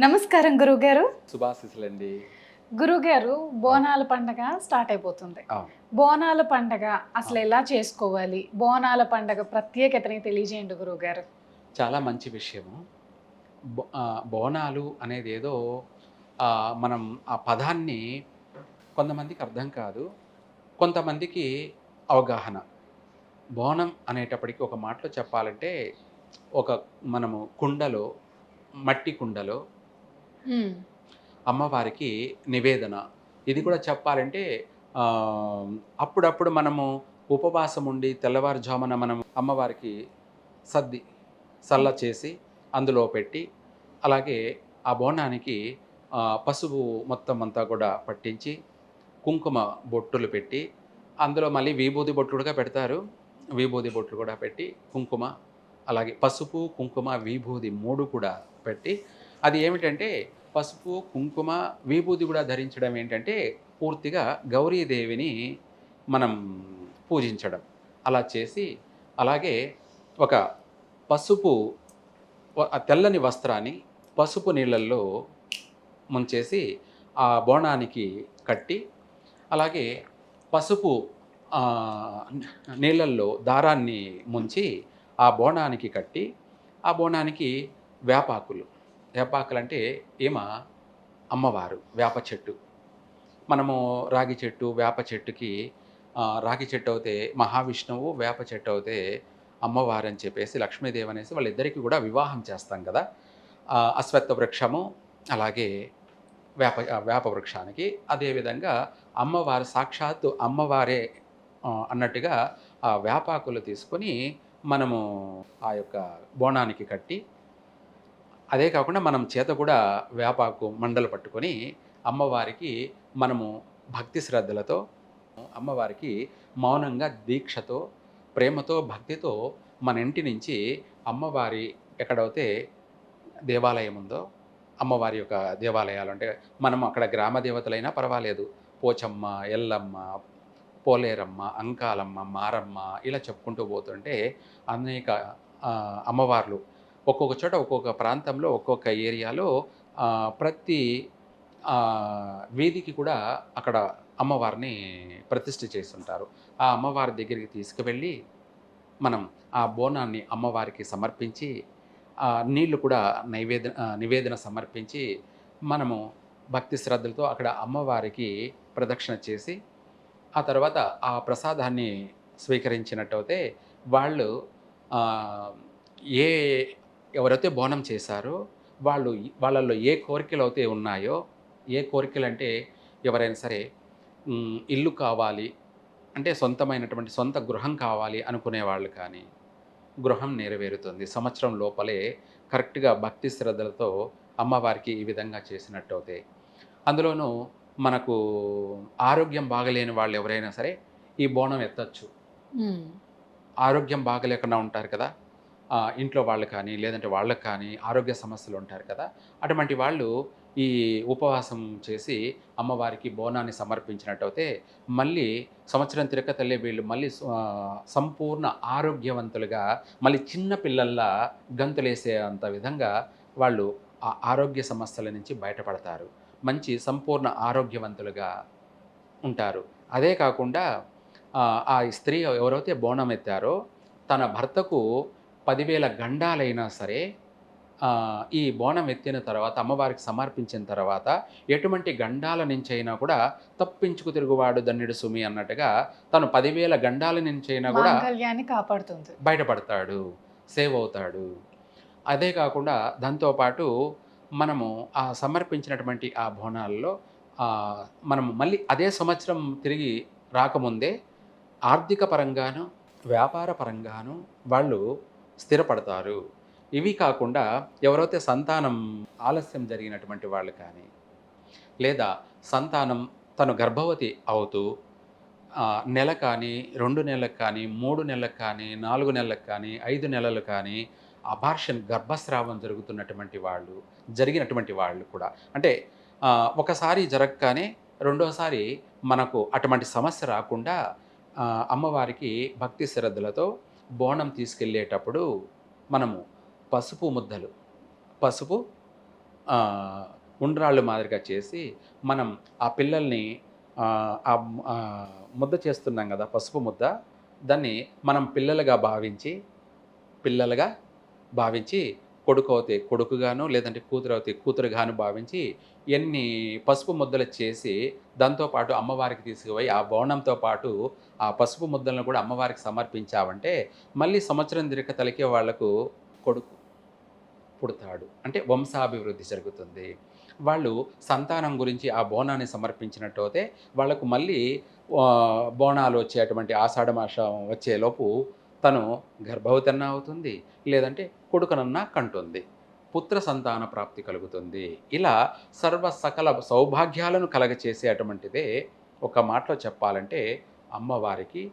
నమస్కారం గురువుగారు. శుభాశీస్సులండి. గురువుగారు, బోనాల పండగ స్టార్ట్ అయిపోతుంది. అవును. బోనాల పండగ అసలు అవును. ఎలా చేసుకోవాలి? బోనాల పండగ ప్రత్యేకతని తెలియజేయండి గురువుగారు. చాలా మంచి విషయము. బోనాలు అనేదేదో మనం ఆ పదాన్ని కొంతమందికి అర్థం కాదు. కొంతమందికి అవగాహన. బోనం అనేటప్పటికి ఒక మాటలో చెప్పాలంటే, ఒక మనము కుండలో, మట్టి కుండలో హ్మ్. అమ్మవారికి నివేదన. ఇది కూడా చెప్పాలంటే అప్పుడప్పుడు మనము ఉపవాసం ఉండి తెల్లవారుజామున మనం అమ్మవారికి సద్ది సల్ల చేసి అందులో పెట్టి, అలాగే ఆ బోనానికి పసుపు మొత్తం అంతా కూడా పట్టించి, కుంకుమ బొట్టులు పెట్టి, అందులో మళ్ళీ విభూది బొట్లు కూడా పెడతారు. విభూది బొట్లు కూడా పెట్టి, కుంకుమ, అలాగే పసుపు, కుంకుమ, విభూది 3 కూడా పెట్టి, అది ఏమిటంటే పసుపు, కుంకుమ, విభూది కూడా ధరించడం ఏంటంటే, పూర్తిగా గౌరీదేవిని మనం పూజించడం. అలా చేసి, అలాగే ఒక పసుపు ఆ తెల్లని వస్త్రాన్ని పసుపు నీళ్ళల్లో ముంచేసి, ఆ బోనానికి కట్టి, అలాగే పసుపు ఆహ్, నీళ్ళల్లో దారాన్ని ముంచి, ఆ బోనానికి కట్టి, ఆ బోనానికి వేపాకులు, వేపాకులంటే ఈమ అమ్మవారు, వేప చెట్టు. మనము రాగి చెట్టు, వేప చెట్టుకి రాగి చెట్టు అవుతే మహావిష్ణువు, వేప చెట్టు అవుతే అమ్మవారని చెప్పేసి లక్ష్మీదేవి అనేసి వాళ్ళిద్దరికీ కూడా వివాహం చేస్తాం కదా! అశ్వత్థ వృక్షము, అలాగే వేప వృక్షానికి. అదేవిధంగా అమ్మవారు సాక్షాత్తు అమ్మవారే అన్నట్టుగా ఆ వేపాకులు తీసుకొని మనము ఆ యొక్క బోనానికి కట్టి, అదే కాకుండా మనం చేత కూడా వేపాకు మండలు పట్టుకొని అమ్మవారికి మనము భక్తి శ్రద్ధలతో అమ్మవారికి మౌనంగా దీక్షతో, ప్రేమతో, భక్తితో మన ఇంటి నుంచి అమ్మవారి ఎక్కడైతే దేవాలయం ఉందో, అమ్మవారి యొక్క దేవాలయాలు అంటే మనం అక్కడ గ్రామ దేవతలైనా పర్వాలేదు. పోచమ్మ, ఎల్లమ్మ, పోలేరమ్మ, అంకాలమ్మ, మారమ్మ ఇలా చెప్పుకుంటూ పోతుంటే అనేక అమ్మవార్లు ఒక్కొక్క చోట ఒక్కొక్క ప్రాంతంలో ఒక్కొక్క ఏరియాలో ప్రతి వీధికి కూడా అక్కడ అమ్మవారిని ప్రతిష్ఠ చేసుంటారు. ఆ అమ్మవారి దగ్గరికి తీసుకువెళ్ళి మనం ఆ బోనాన్ని అమ్మవారికి సమర్పించి, నీళ్ళు కూడా నివేదన సమర్పించి, మనము భక్తి శ్రద్ధలతో అక్కడ అమ్మవారికి ప్రదక్షిణ చేసి, ఆ తర్వాత ఆ ప్రసాదాన్ని స్వీకరించినట్టయితే వాళ్ళు ఆహ్, ఏ ఎవరైతే బోనం చేశారో వాళ్ళల్లో ఏ కోరికలైతే ఉన్నాయో, ఏ కోరికలంటే ఎవరైనా సరే ఇల్లు కావాలి అంటే సొంతమైనటువంటి సొంత గృహం కావాలి అనుకునేవాళ్ళు కానీ, గృహం నెరవేరుతుంది. సంవత్సరం లోపలే కరెక్ట్‌గా భక్తి శ్రద్ధలతో అమ్మవారికి ఈ విధంగా చేసినట్టయితే. అందులోనూ మనకు ఆరోగ్యం బాగలేని వాళ్ళు ఎవరైనా సరే ఈ బోనం ఎత్తొచ్చు. హ్మ్. ఆరోగ్యం బాగలేకుండా ఉంటారు కదా! ఇంట్లో వాళ్ళు కానీ, లేదంటే వాళ్ళకి కానీ ఆరోగ్య సమస్యలు ఉంటారు కదా! అటువంటి వాళ్ళు ఈ ఉపవాసం చేసి అమ్మవారికి బోనాన్ని సమర్పించినట్టయితే మళ్ళీ సంవత్సరం తిరగతల్లే వీళ్ళు మళ్ళీ సంపూర్ణ ఆరోగ్యవంతులుగా మళ్ళీ చిన్న పిల్లల్లా గంతులేసే అంత విధంగా వాళ్ళు ఆ ఆరోగ్య సమస్యల నుంచి బయటపడతారు. మంచి సంపూర్ణ ఆరోగ్యవంతులుగా ఉంటారు. అదే కాకుండా ఆ స్త్రీ ఎవరైతే బోనం ఎత్తారో తన భర్తకు 10,000 గండాలైనా సరే ఈ బోనం ఎత్తిన తర్వాత అమ్మవారికి సమర్పించిన తర్వాత ఎటువంటి గండాల నుంచైనా కూడా తప్పించుకు తిరుగువాడు ధన్యుడు సుమి అన్నట్టుగా తను 10,000 గండాల నుంచైనా కూడా మాంగళ్యాన్ని కాపాడుతుంది. బయటపడతాడు. సేవ్ అవుతాడు. అదే కాకుండా దాంతో పాటు మనము ఆ సమర్పించినటువంటి ఆ బోనాల్లో ఆహ్, మనము మళ్ళీ అదే సంవత్సరం తిరిగి రాకముందే ఆర్థిక పరంగాను, వ్యాపార పరంగాను వాళ్ళు స్థిరపడతారు. ఇవి కాకుండా ఎవరైతే సంతానం ఆలస్యం జరిగినటువంటి వాళ్ళు కానీ, లేదా సంతానం తను గర్భవతి అవుతూ నెల కానీ, 2 నెలలకు కానీ, 3 నెలలకు కానీ, 4 నెలలకు కానీ, 5 నెలలు కానీ అబార్షన్ గర్భస్రావం జరిగినటువంటి వాళ్ళు కూడా. అంటే ఒకసారి జరగగానే రెండోసారి మనకు అటువంటి సమస్య రాకుండా అమ్మవారికి భక్తి శ్రద్ధలతో బోనం తీసుకెళ్ళేటప్పుడు మనము పసుపు ముద్దలు, పసుపు ఆ, ఉండ్రాళ్ళు మాదిరిగా చేసి మనం ఆ పిల్లల్ని ఆ, ఆ ఆ ముద్ద చేస్తున్నాం కదా, పసుపు ముద్ద, దాన్ని మనం పిల్లలుగా భావించి కొడుకు అవుతే కొడుకుగాను, లేదంటే కూతురు అవుతే కూతురుగాను భావించి ఎన్ని పసుపు ముద్దలు చేసి దాంతోపాటు అమ్మవారికి తీసుకుపోయి ఆ బోనంతో పాటు ఆ పసుపు ముద్దలను కూడా అమ్మవారికి సమర్పించావంటే మళ్ళీ సంవత్సరం తిరగతలకే వాళ్లకు కొడుకు పుడతాడు, అంటే వంశాభివృద్ధి జరుగుతుంది. వాళ్ళు సంతానం గురించి ఆ బోనాన్ని సమర్పించినట్టు అయితే వాళ్ళకు మళ్ళీ బోనాలు వచ్చేటువంటి ఆషాఢ మాసం వచ్చేలోపు తను గర్భవతన్న అవుతుంది, లేదంటే కొడుకునన్నా కంటుంది, పుత్ర సంతాన ప్రాప్తి కలుగుతుంది. ఇలా సర్వ సకల సౌభాగ్యాలను కలగచేసేటువంటిదే ఒక మాటలో చెప్పాలంటే అమ్మవారికి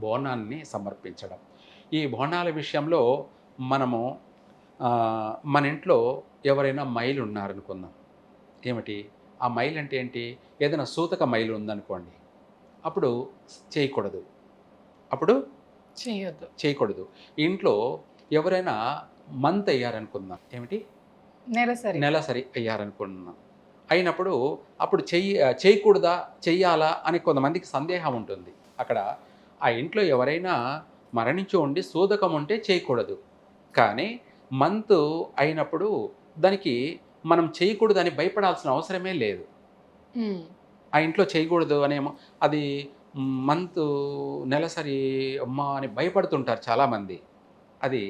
బోనాన్ని సమర్పించడం. ఈ బోనాల విషయంలో మనము మన ఇంట్లో ఎవరైనా మైలు ఉన్నారనుకుందాం. ఏమిటి ఆ మైల్ అంటే ఏంటి? ఏదైనా సూతక మైలు ఉందనుకోండి, అప్పుడు చేయకూడదు. అప్పుడు చేయొద్దు. చేయకూడదు. ఇంట్లో ఎవరైనా మంత్ అయ్యారనుకుందాం. ఏమిటి? నెలసరి. నెలసరి అయ్యారనుకుంటున్నాం. అయినప్పుడు అప్పుడు చేయకూడదా? చెయ్యాలా? అని కొంతమందికి సందేహం ఉంటుంది. అక్కడ ఆ ఇంట్లో ఎవరైనా మరణించి ఉండి సూతకం ఉంటే చేయకూడదు. కానీ మంత్ అయినప్పుడు దానికి మనం చేయకూడదని భయపడాల్సిన అవసరమే లేదు. ఆ ఇంట్లో చేయకూడదు అనేమో అది మంత్ నెలసరి అమ్మా అని భయపడుతుంటారు చాలామంది. అది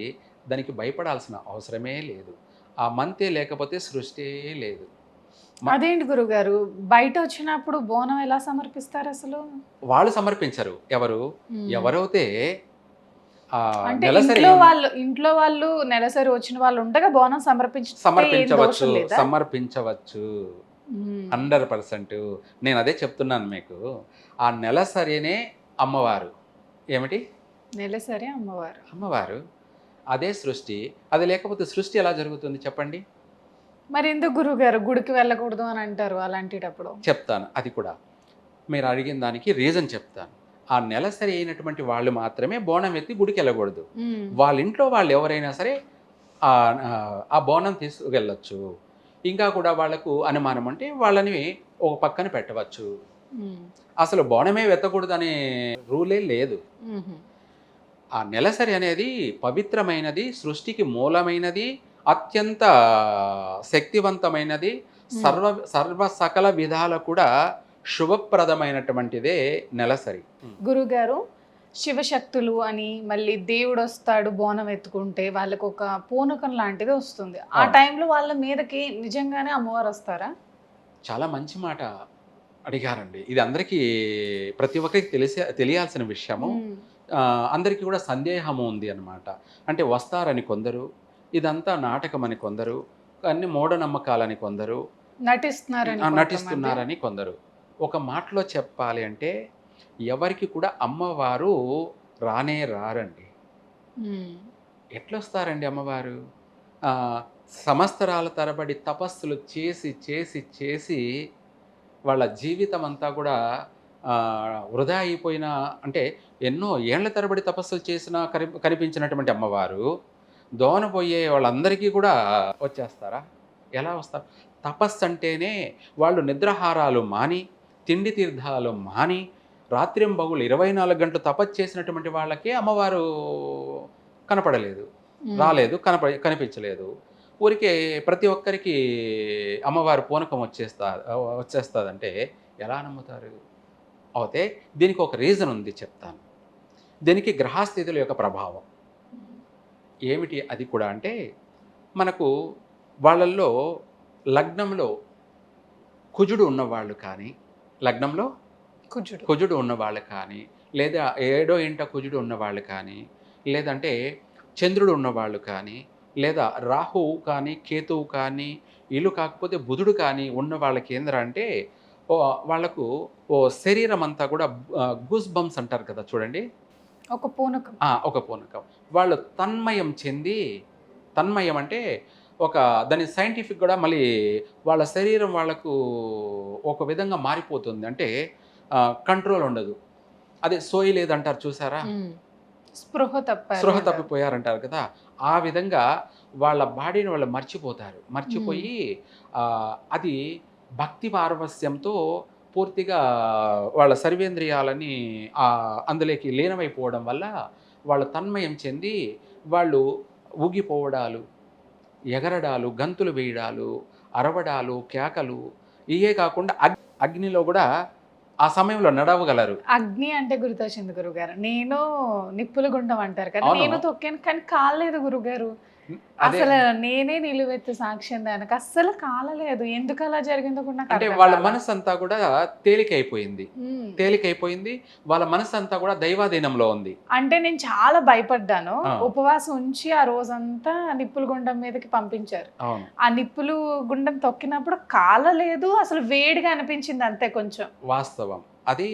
దానికి భయపడాల్సిన అవసరమే లేదు. ఆ మంతే లేకపోతే సృష్టి లేదు. అదేంటి గురుగారు, బయట వచ్చినప్పుడు బోనం ఎలా సమర్పిస్తారు అసలు? వాళ్ళు సమర్పించరు. ఎవరు? ఎవరైతే అంటే నెలసరి ఇంట్లో వాళ్ళు నెలసరి వచ్చిన వాళ్ళు ఉండగా బోనం సమర్పించవచ్చు. లేదా? సమర్పించవచ్చు 100%. నేను అదే చెప్తున్నాను మీకు. ఆ నెలసరినే అమ్మవారు. ఏమిటి? నెలసరి అమ్మవారు. అమ్మవారు. అదే సృష్టి. అది లేకపోతే సృష్టి ఎలా జరుగుతుంది చెప్పండి? మరి ఎందుకు గురుగారు గుడికి వెళ్ళకూడదు అని అంటారు అలాంటిటప్పుడు? చెప్తాను అది కూడా. మీరు అడిగిన దానికి రీజన్ చెప్తాను. ఆ నెలసరి అయినటువంటి వాళ్ళు మాత్రమే బోనం ఎత్తి గుడికి వెళ్ళకూడదు. వాళ్ళ ఇంట్లో వాళ్ళు ఎవరైనా సరే ఆ బోనం తీసుకెళ్ళొచ్చు. ఇంకా కూడా వాళ్ళకు అనుమానం అంటే వాళ్ళని ఒక పక్కన పెట్టవచ్చు. అసలు బోనమే వెత్తకూడదనే రూలే లేదు. ఆ నెలసరి అనేది పవిత్రమైనది, సృష్టికి మూలమైనది, అత్యంత శక్తివంతమైనది, సర్వ సకల విధాల కూడా శుభప్రదమైనటువంటిదే నెలసరి. గురుగారు, శివశక్తులు అని మళ్ళీ దేవుడు వస్తాడు బోనం ఎత్తుకుంటే వాళ్ళకు ఒక పూనకం లాంటిది వస్తుంది. ఆ టైంలో వాళ్ళ మీదకి నిజంగానే అమ్మవారు వస్తారా? చాలా మంచి మాట అడిగారండి. ఇది అందరికీ ప్రతి ఒక్కరికి తెలియాల్సిన విషయము. అందరికీ కూడా సందేహము ఉంది అన్నమాట. అంటే వస్తారని కొందరు, ఇదంతా నాటకమని కొందరు, అన్ని మూఢనమ్మకాలని కొందరు, నటిస్తున్నారని కొందరు. ఒక మాటలో చెప్పాలి అంటే ఎవరికి కూడా అమ్మవారు రారండి. ఎట్లొస్తారండి అమ్మవారు? సంవత్సరాల తరబడి తపస్సులు చేసి చేసి చేసి వాళ్ళ జీవితం అంతా కూడా వృధా అయిపోయిన, అంటే ఎన్నో ఏళ్ల తరబడి తపస్సులు చేసినా కనిపించినటువంటి అమ్మవారు దోనపోయే వాళ్ళందరికీ కూడా వచ్చేస్తారా? ఎలా వస్తారు? తపస్సు అంటేనే వాళ్ళు నిద్రాహారాలు మాని, తిండి తీర్థాలు మాని, రాత్రింబగులు 24 గంటలు తపస్సు చేసినటువంటి వాళ్ళకే అమ్మవారు కనపడలేదు, రాలేదు, కనిపించలేదు. ఊరికే ప్రతి ఒక్కరికి అమ్మవారు పూనకం వచ్చేస్తుందంటే ఎలా నమ్ముతారు? అయితే దీనికి ఒక రీజన్ ఉంది, చెప్తాను. దీనికి గ్రహస్థితుల యొక్క ప్రభావం ఏమిటి అది కూడా అంటే, మనకు వాళ్ళల్లో లగ్నంలో కుజుడు ఉన్నవాళ్ళు కానీ, లగ్నంలో కుజుడు ఉన్నవాళ్ళు కానీ, లేదా 7వ ఇంట కుజుడు ఉన్నవాళ్ళు కానీ, లేదంటే చంద్రుడు ఉన్నవాళ్ళు కానీ, లేదా రాహువు కానీ, కేతువు కానీ, ఇల్లు కాకపోతే బుధుడు కానీ ఉన్న వాళ్ళకి ఏంటంటే వాళ్ళకు శరీరం అంతా కూడా గూస్ బంప్స్ అంటారు కదా చూడండి, ఒక పూనకం. వాళ్ళు తన్మయం చెంది, తన్మయం అంటే దాని సైంటిఫిక్ కూడా మళ్ళీ వాళ్ళ శరీరం వాళ్ళకు ఒక విధంగా మారిపోతుంది. అంటే కంట్రోల్ ఉండదు. అదే సోయి లేదంటారు చూసారా, స్పృహ తప్పిపోయారంటారు కదా. ఆ విధంగా వాళ్ళ బాడీని వాళ్ళు మర్చిపోతారు. మర్చిపోయి అది భక్తి పారవస్యంతో పూర్తిగా వాళ్ళ సర్వేంద్రియాలని అందులోకి లీనమైపోవడం వల్ల వాళ్ళు తన్మయం చెంది వాళ్ళు ఊగిపోవడాలు, ఎగరడాలు, గంతులు వేయడాలు, అరవడాలు, కేకలు ఇవే కాకుండా అగ్నిలో కూడా ఆ సమయంలో నడవగలరు. అగ్ని అంటే గుర్తొచ్చింది గురుగారు. నేను నిప్పుల గుండం అంటారు కదా, అవును. నేను తొక్కాను కానీ కాలేదు గురుగారు. అదే అసలు నేనే నిలువెత్తు సాక్ష్యం దానికి, అస్సలు కాలలేదు. ఎందుకు అలా జరిగిందో కూడా నాకు అంటే అర్థం వాళ్ళ కాలే. మనసు అంతా కూడా తేలికైపోయింది. ఉమ్. తేలికైపోయింది. వాళ్ళ మనసు అంతా కూడా దైవాధీనంలో ఉంది. అంటే నేను చాలా భయపడ్డాను. ఆ. ఉపవాసం ఉంచి ఆ రోజంతా నిప్పుల గుండం మీదకి పంపించారు. అవును. ఆ నిప్పులు గుండం తొక్కినప్పుడు కాలలేదు, అసలు వేడిగా అనిపించింది అంతే కొంచెం. వాస్తవం. అది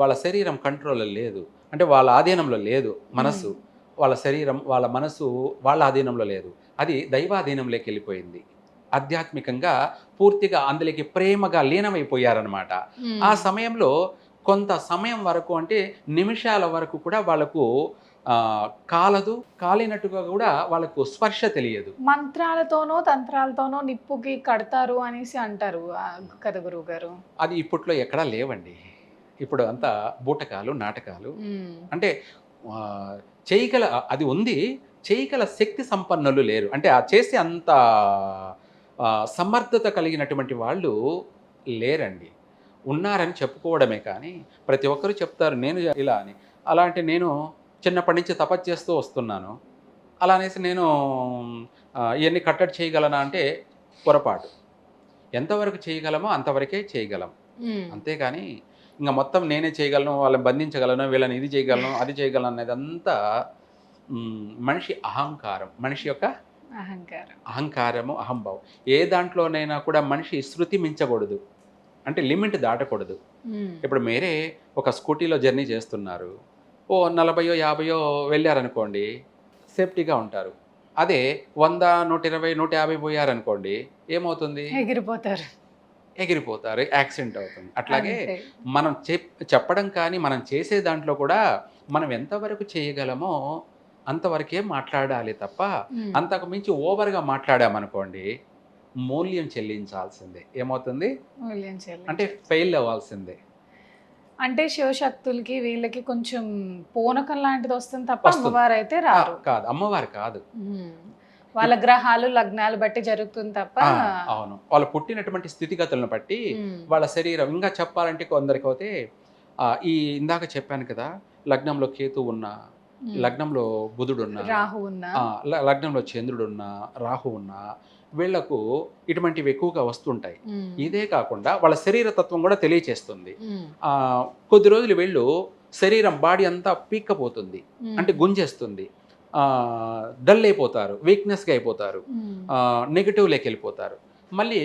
వాళ్ళ శరీరం కంట్రోల్లో లేదు. అంటే వాళ్ళ ఆధీనంలో లేదు మనసు. వాళ్ళ శరీరం, వాళ్ళ మనసు వాళ్ళ ఆధీనంలో లేదు. అది దైవాధీనంలోకి వెళ్ళిపోయింది. ఆధ్యాత్మికంగా పూర్తిగా అందులోకి ప్రేమగా లీనమైపోయారనమాట. ఆ సమయంలో కొంత సమయం వరకు, అంటే నిమిషాల వరకు కూడా వాళ్ళకు కాలదు, కాలినట్టుగా కూడా వాళ్ళకు స్పర్శ తెలియదు. మంత్రాలతోనో తంత్రాలతోనో నిప్పుకి కడతారు అనేసి అంటారు కదా గురువు గారు. అది ఇప్పట్లో ఎక్కడా లేవండి. ఇప్పుడు అంతా బూటకాలు, నాటకాలు. అంటే చేయగల అది ఉంది, చేయగల శక్తి సంపన్నులు లేరు. అంటే ఆ చేసే అంత సమర్థత కలిగినటువంటి వాళ్ళు లేరండి. ఉన్నారని చెప్పుకోవడమే కానీ, ప్రతి ఒక్కరు చెప్తారు నేను ఇలా అని. అలాంటి నేను చిన్నప్పటి నుంచి తపస్సు చేస్తూ వస్తున్నాను. అలా అనేసి నేను ఇవన్నీ కట్టడి చేయగలనా అంటే పొరపాటు. ఎంతవరకు చేయగలమో అంతవరకే చేయగలం. అంతేగాని ఇంకా మొత్తం నేనే చేయగలను, వాళ్ళని బంధించగలను, వీళ్ళని ఇది చేయగలను, అది చేయగలను అనేది అంతా మనిషి అహంకారం, మనిషి యొక్క అహంకారము, అహంభావం. ఏ దాంట్లోనైనా కూడా మనిషి శృతి మించకూడదు, అంటే లిమిట్ దాటకూడదు. ఇప్పుడు మీరే ఒక స్కూటీలో జర్నీ చేస్తున్నారు, ఓ 40, 50 వెళ్ళారనుకోండి, సేఫ్టీగా ఉంటారు. అదే 100, 120, 150 పోయారనుకోండి, ఏమవుతుంది? ఎగిరిపోతారు, యాక్సిడెంట్ అవుతుంది. అట్లాగే మనం చెప్పడం కానీ మనం చేసే దాంట్లో కూడా మనం ఎంతవరకు చేయగలమో అంతవరకే మాట్లాడాలి తప్ప అంతకు మించి ఓవర్గా మాట్లాడామనుకోండి మూల్యం చెల్లించాల్సిందే. ఏమవుతుంది? అంటే ఫెయిల్ అవ్వాల్సిందే. అంటే శివశక్తులకి వీళ్ళకి కొంచెం పూనకం లాంటిది వస్తుంది తప్ప అమ్మవారు అయితే రాదు. కాదు, అమ్మవారు కాదు, వాళ్ళ గ్రహాలు లగ్నాలు బట్టి జరుగుతుంది తప్ప. అవును, వాళ్ళు పుట్టినటువంటి స్థితిగతులను బట్టి వాళ్ళ శరీరం. ఇంకా చెప్పాలంటే కొందరికి అయితే ఈ ఇందాక చెప్పాను కదా, లగ్నంలో కేతు ఉన్నా, లగ్నంలో బుధుడు ఉన్నా, రాహు ఉన్నా, లగ్నంలో చంద్రుడు ఉన్నా, రాహు ఉన్నా, వీళ్లకు ఇటువంటివి ఎక్కువగా వస్తుంటాయి. ఇదే కాకుండా వాళ్ళ శరీర తత్వం కూడా తెలియచేస్తుంది. కొద్ది రోజులు వీళ్ళు శరీరం, బాడీ అంతా పీక్కపోతుంది, అంటే గుంజేస్తుంది, డల్ అయిపోతారు, వీక్నెస్గా అయిపోతారు, నెగిటివ్లోకి వెళ్ళిపోతారు. మళ్ళీ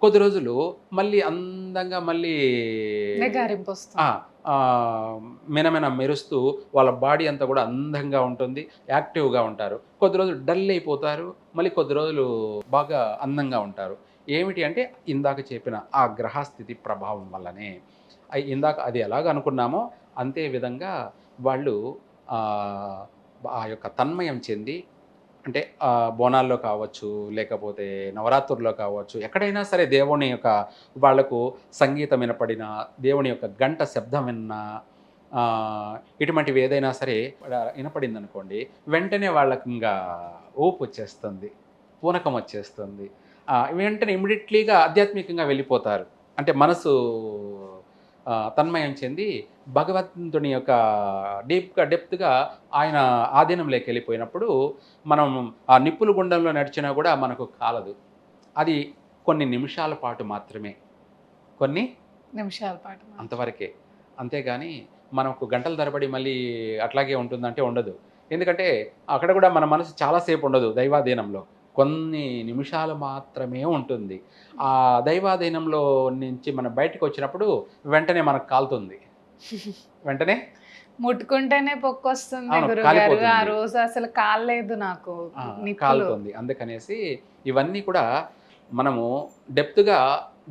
కొద్ది రోజులు మళ్ళీ అందంగా, మళ్ళీ మినమిన మెరుస్తూ వాళ్ళ బాడీ అంతా కూడా అందంగా ఉంటుంది, యాక్టివ్గా ఉంటారు. కొద్ది రోజులు డల్ అయిపోతారు, మళ్ళీ కొద్ది రోజులు బాగా అందంగా ఉంటారు. ఏమిటి అంటే ఇందాక చెప్పిన ఆ గ్రహస్థితి ప్రభావం వల్లనే. ఇందాక అది ఎలాగ అనుకున్నామో అంతే విధంగా వాళ్ళు ఆ యొక్క తన్మయం చెంది, అంటే బోనాల్లో కావచ్చు, లేకపోతే నవరాత్రుల్లో కావచ్చు, ఎక్కడైనా సరే దేవుని యొక్క వాళ్లకు సంగీతం వినపడినా, దేవుని యొక్క గంట శబ్దం విన్నా, ఇటువంటివి ఏదైనా సరే వినపడింది అనుకోండి, వెంటనే వాళ్ళకి ఇంకా ఊపు వచ్చేస్తుంది, పూనకం వచ్చేస్తుంది. వెంటనే ఇమ్మీడియట్లీగా ఆధ్యాత్మికంగా వెళ్ళిపోతారు. అంటే మనసు తన్మయం చెంది భగవంతుని యొక్క డెప్త్గా ఆయన ఆధీనంలోకి వెళ్ళిపోయినప్పుడు మనం ఆ నిప్పుల గుండంలో నడిచినా కూడా మనకు కాలదు. అది కొన్ని నిమిషాల పాటు మాత్రమే, కొన్ని నిమిషాల పాటు అంతవరకే. అంతేగాని మనకు గంటల తరబడి మళ్ళీ అట్లాగే ఉంటుందంటే ఉండదు. ఎందుకంటే అక్కడ కూడా మన మనసు చాలాసేపు ఉండదు దైవాధీనంలో, కొన్ని నిమిషాలు మాత్రమే ఉంటుంది. ఆ దైవాధీనంలో నుంచి మనం బయటకు వచ్చినప్పుడు వెంటనే మనకు కాలుతుంది, వెంటనే ముట్టుకుంటేనే పొక్కు వస్తుంది గురుగారు. ఆ రోజు అసలు కాలేదు నాకు, కాలుతుంది. అందుకనేసి ఇవన్నీ కూడా మనము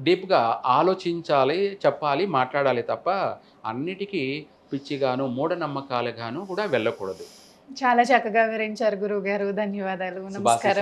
డీప్గా ఆలోచించాలి, చెప్పాలి, మాట్లాడాలి తప్ప అన్నిటికీ పిచ్చిగాను మూఢనమ్మకాలుగాను కూడా వెళ్ళకూడదు. చాలా చక్కగా వివరించారు గురువు గారు. ధన్యవాదాలు. నమస్కారం.